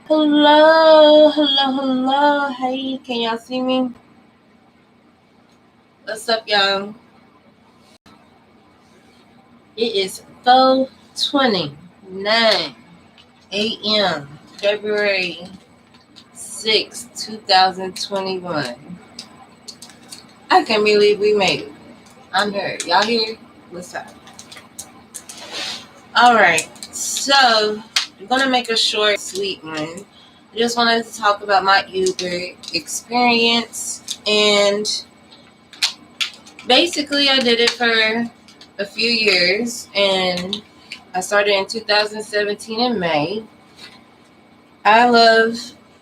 Hello, hello, hello. Hey, can y'all see me? What's up, y'all? It is 4:29 a.m. February 6th, 2021. I can't believe we made it. I'm here. Y'all here? What's up? Alright, so I'm gonna make a short, sweet one. I just wanted to talk about my Uber experience, and basically I did it for a few years, and I started in 2017 in May. I love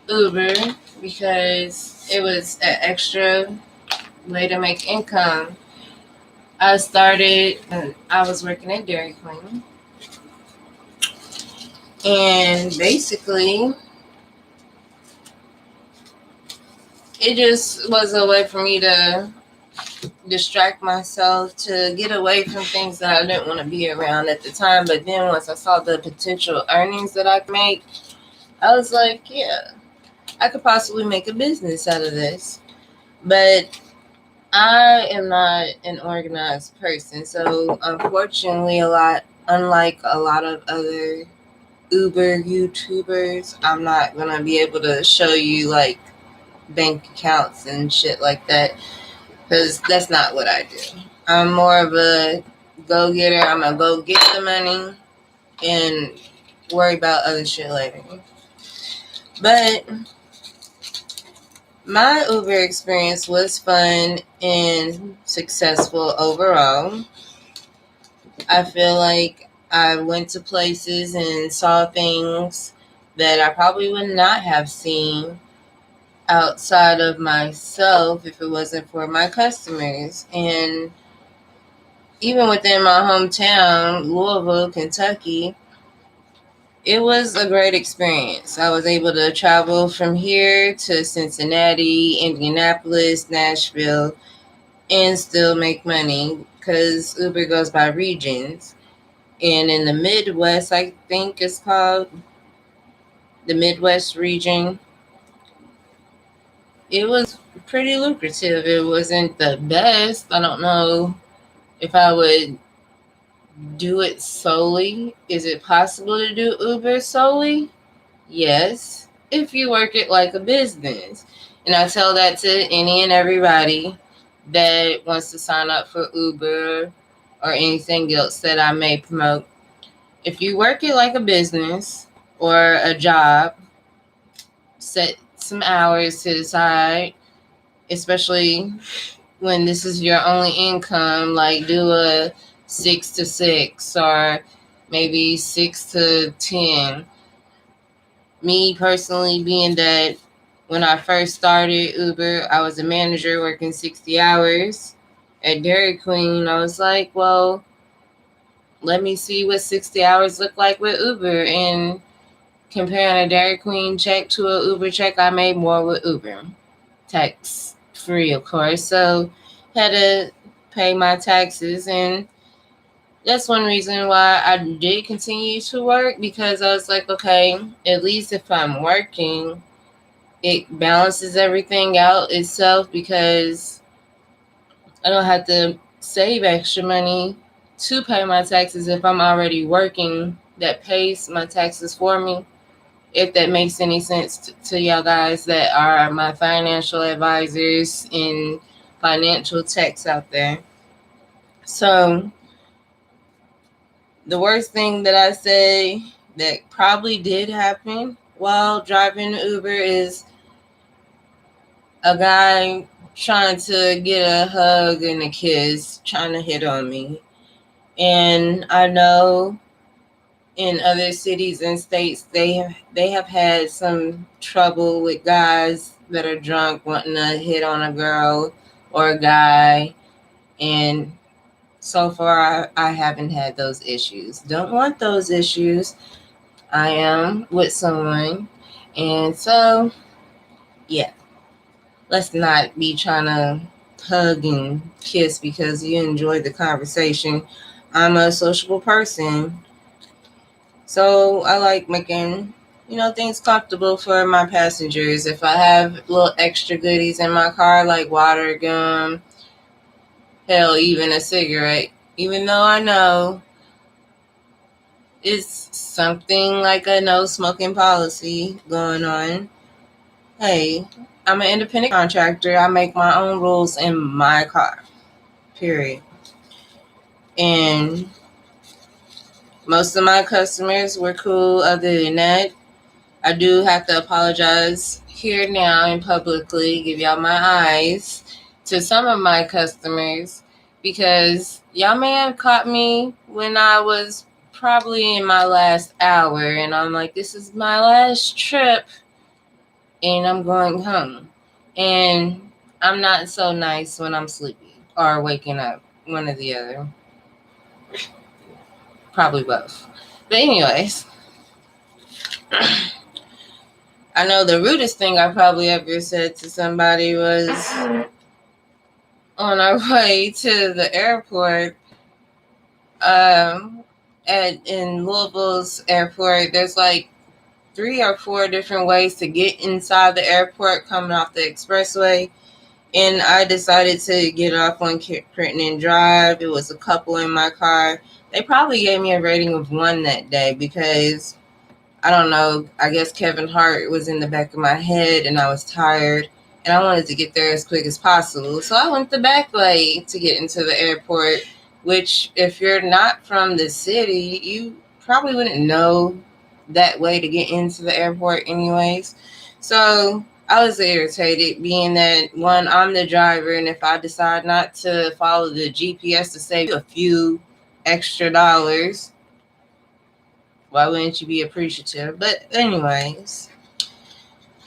Uber because it was an extra way to make income. I was working at Dairy Queen, and basically it just was a way for me to distract myself, to get away from things that I didn't want to be around at the time. But then once I saw the potential earnings that I could make, I was like, yeah, I could possibly make a business out of this. But I am not an organized person. So unfortunately, unlike a lot of other Uber YouTubers, I'm not going to be able to show you like bank accounts and shit like that, because that's not what I do. I'm more of a go getter. I'm going to go get the money and worry about other shit later. But my Uber experience was fun and successful overall. I feel like I went to places and saw things that I probably would not have seen outside of myself if it wasn't for my customers. And even within my hometown, Louisville, Kentucky, it was a great experience. I was able to travel from here to Cincinnati, Indianapolis, Nashville, and still make money because Uber goes by regions. And in the Midwest, I think it's called the Midwest region, it was pretty lucrative. It wasn't the best. I don't know if I would do it solely. Is it possible to do Uber solely? Yes, if you work it like a business. And I tell that to any and everybody that wants to sign up for Uber or anything else that I may promote. If you work it like a business or a job, set some hours to the side, especially when this is your only income, like do a 6 to 6 or maybe 6 to 10. Me personally, being that when I first started Uber, I was a manager working 60 hours at Dairy Queen. I was like, well, let me see what 60 hours look like with Uber. And comparing a Dairy Queen check to a Uber check, I made more with Uber. Tax free, of course. So had to pay my taxes, and that's one reason why I did continue to work, because I was like, okay, at least if I'm working, it balances everything out itself, because I don't have to save extra money to pay my taxes if I'm already working that pays my taxes for me. If that makes any sense to y'all guys that are my financial advisors and financial techs out there. So the worst thing that I say that probably did happen while driving Uber is a guy trying to get a hug and a kiss, trying to hit on me. And I know in other cities and states they have had some trouble with guys that are drunk wanting to hit on a girl or a guy, and so far I haven't had those issues. Don't want those issues. I am with someone, and so yeah, let's not be trying to hug and kiss because you enjoyed the conversation. I'm a sociable person, so I like making things comfortable for my passengers. If I have little extra goodies in my car, like water, gum, hell, even a cigarette, even though I know it's something like a no smoking policy going on. Hey, I'm an independent contractor. I make my own rules in my car, period. And most of my customers were cool. Other than that, I do have to apologize here now and publicly, give y'all my eyes, to some of my customers, because y'all may have caught me when I was probably in my last hour and I'm like, this is my last trip and I'm going home. And I'm not so nice when I'm sleepy or waking up, one or the other. Probably both. But anyways, I know the rudest thing I probably ever said to somebody was on our way to the airport. In Louisville's airport, there's like 3 or 4 different ways to get inside the airport coming off the expressway. And I decided to get off on Crittenden Drive. It was a couple in my car. They probably gave me a rating of 1 that day because, I don't know, I guess Kevin Hart was in the back of my head and I was tired and I wanted to get there as quick as possible. So I went the back way to get into the airport, which if you're not from the city, you probably wouldn't know that way to get into the airport anyways. So I was irritated being that, one, I'm the driver, and if I decide not to follow the GPS to save a few extra dollars, why wouldn't you be appreciative? But anyways,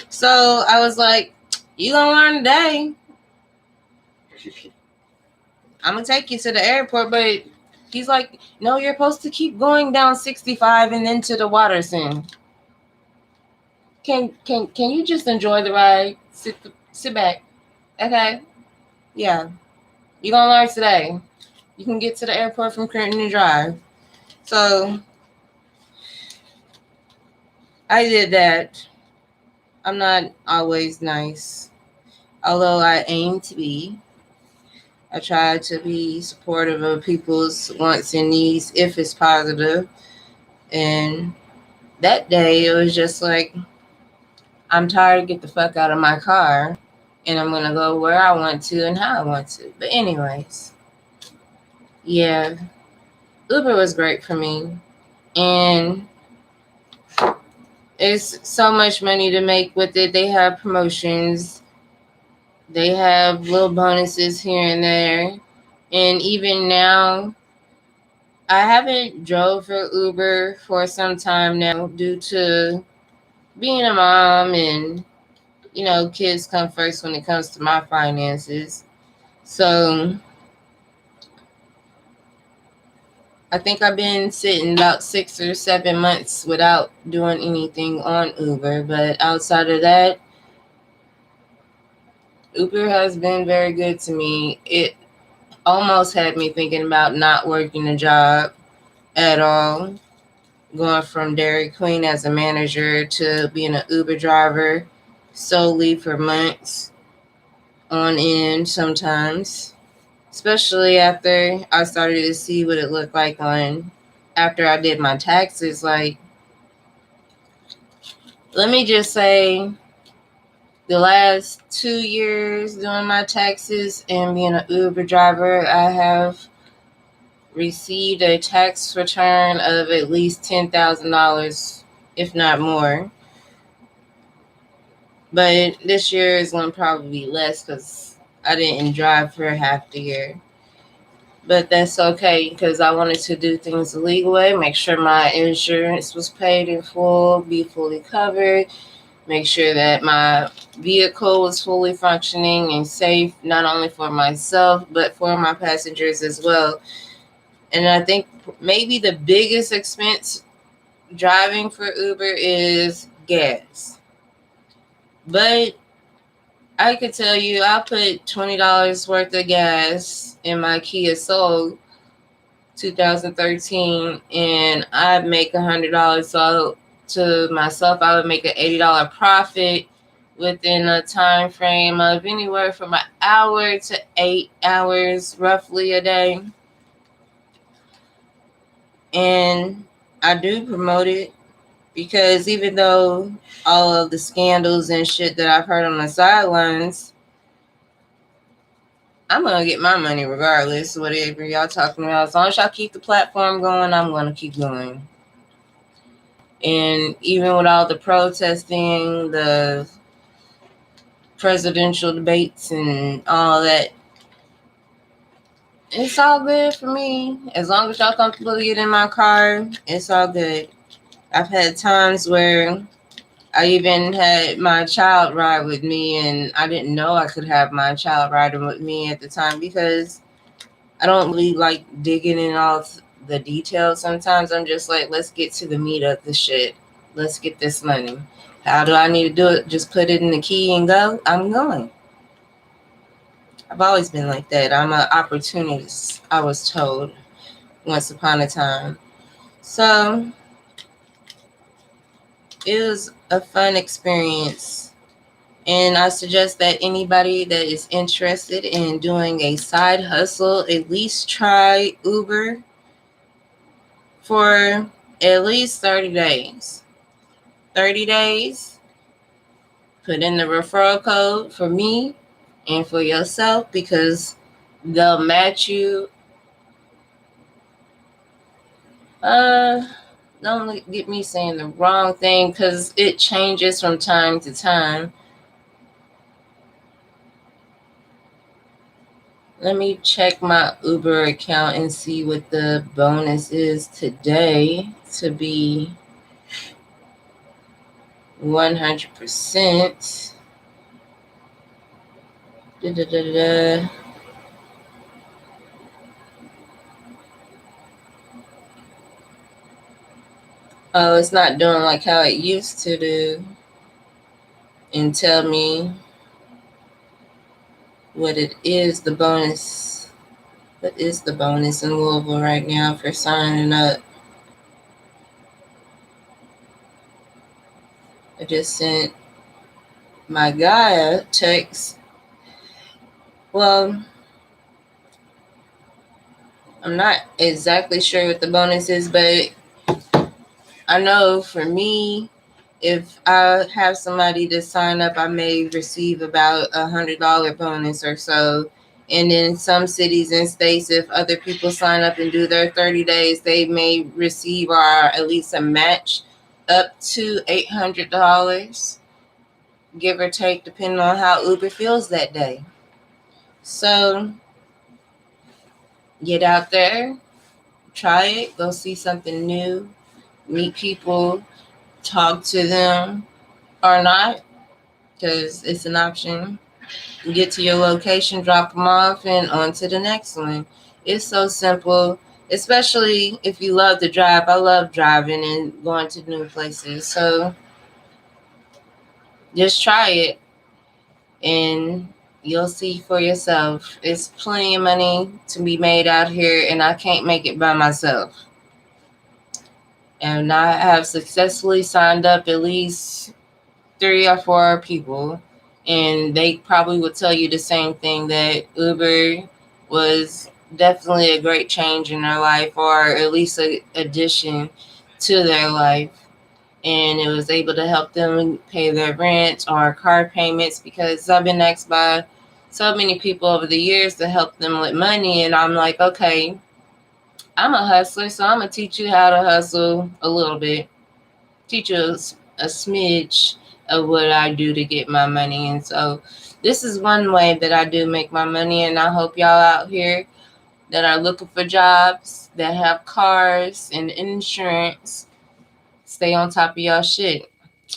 so I was like, you gonna learn today. I'm gonna take you to the airport, but he's like, no, you're supposed to keep going down 65 and then to the Watterson. Can you just enjoy the ride? Sit back. Okay. Yeah. You're gonna learn today. You can get to the airport from Crittenden Drive. So I did that. I'm not always nice, although I aim to be. I try to be supportive of people's wants and needs if it's positive. And that day, it was just like, I'm tired, get the fuck out of my car, and I'm going to go where I want to and how I want to. But anyways, yeah, Uber was great for me. And it's so much money to make with it. They have promotions. They have little bonuses here and there. And even now, I haven't drove for Uber for some time now due to being a mom and, kids come first when it comes to my finances. So I think I've been sitting about 6 or 7 months without doing anything on Uber. But outside of that, Uber has been very good to me. It almost had me thinking about not working a job at all, going from Dairy Queen as a manager to being an Uber driver solely for months on end sometimes, especially after I started to see what it looked like after I did my taxes. Like, let me just say, the last 2 years doing my taxes and being an Uber driver, I have received a tax return of at least $10,000, if not more. But this year is going to probably be less because I didn't drive for half the year. But that's okay because I wanted to do things the legal way, make sure my insurance was paid in full, be fully covered, make sure that my vehicle was fully functioning and safe, not only for myself, but for my passengers as well. And I think maybe the biggest expense driving for Uber is gas. But I could tell you, I put $20 worth of gas in my Kia Soul 2013, and I make $100. So to myself, I would make an $80 profit within a time frame of anywhere from an hour to 8 hours roughly a day. And I do promote it because even though all of the scandals and shit that I've heard on the sidelines, I'm gonna get my money regardless of whatever y'all talking about. As long as y'all keep the platform going, I'm gonna keep going. And even with all the protesting, the presidential debates and all that, it's all good for me. As long as y'all comfortable to get in my car, it's all good. I've had times where I even had my child ride with me, and I didn't know I could have my child riding with me at the time because I don't really like digging in all the details. Sometimes I'm just like, let's get to the meat of the shit. Let's get this money. How do I need to do it? Just put it in the key and go? I'm going. I've always been like that. I'm an opportunist, I was told once upon a time. So it was a fun experience. And I suggest that anybody that is interested in doing a side hustle, at least try Uber for at least 30 days. 30 days, put in the referral code for me and for yourself because they'll match you. Don't get me saying the wrong thing because it changes from time to time. Let me check my Uber account and see what the bonus is today to be 100%. Oh, it's not doing like how it used to do and tell me what it is, the bonus. What is the bonus in Louisville right now for signing up? I just sent my guy a text. Well, I'm not exactly sure what the bonus is, but I know for me, if I have somebody to sign up, I may receive about $100 bonus or so. And in some cities and states, if other people sign up and do their 30 days, they may receive or at least a match up to $800, give or take, depending on how Uber feels that day. So get out there, try it, go see something new, meet people, talk to them or not, because it's an option. Get to your location, drop them off, and on to the next one. It's so simple, especially if you love to drive. I love driving and going to new places. So just try it and you'll see for yourself. It's plenty of money to be made out here, and I can't make it by myself. And I have successfully signed up at least 3 or 4 people, and they probably would tell you the same thing, that Uber was definitely a great change in their life, or at least an addition to their life. And it was able to help them pay their rent or car payments, because I've been asked by so many people over the years to help them with money. And I'm like, okay, I'm a hustler, so I'm going to teach you how to hustle a little bit, teach you a smidge of what I do to get my money. And so this is one way that I do make my money. And I hope y'all out here that are looking for jobs, that have cars and insurance, stay on top of y'all shit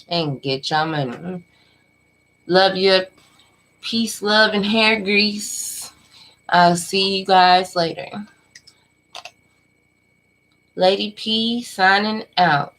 and get y'all money. Love you. Peace, love, and hair grease. I'll see you guys later. Lady P signing out.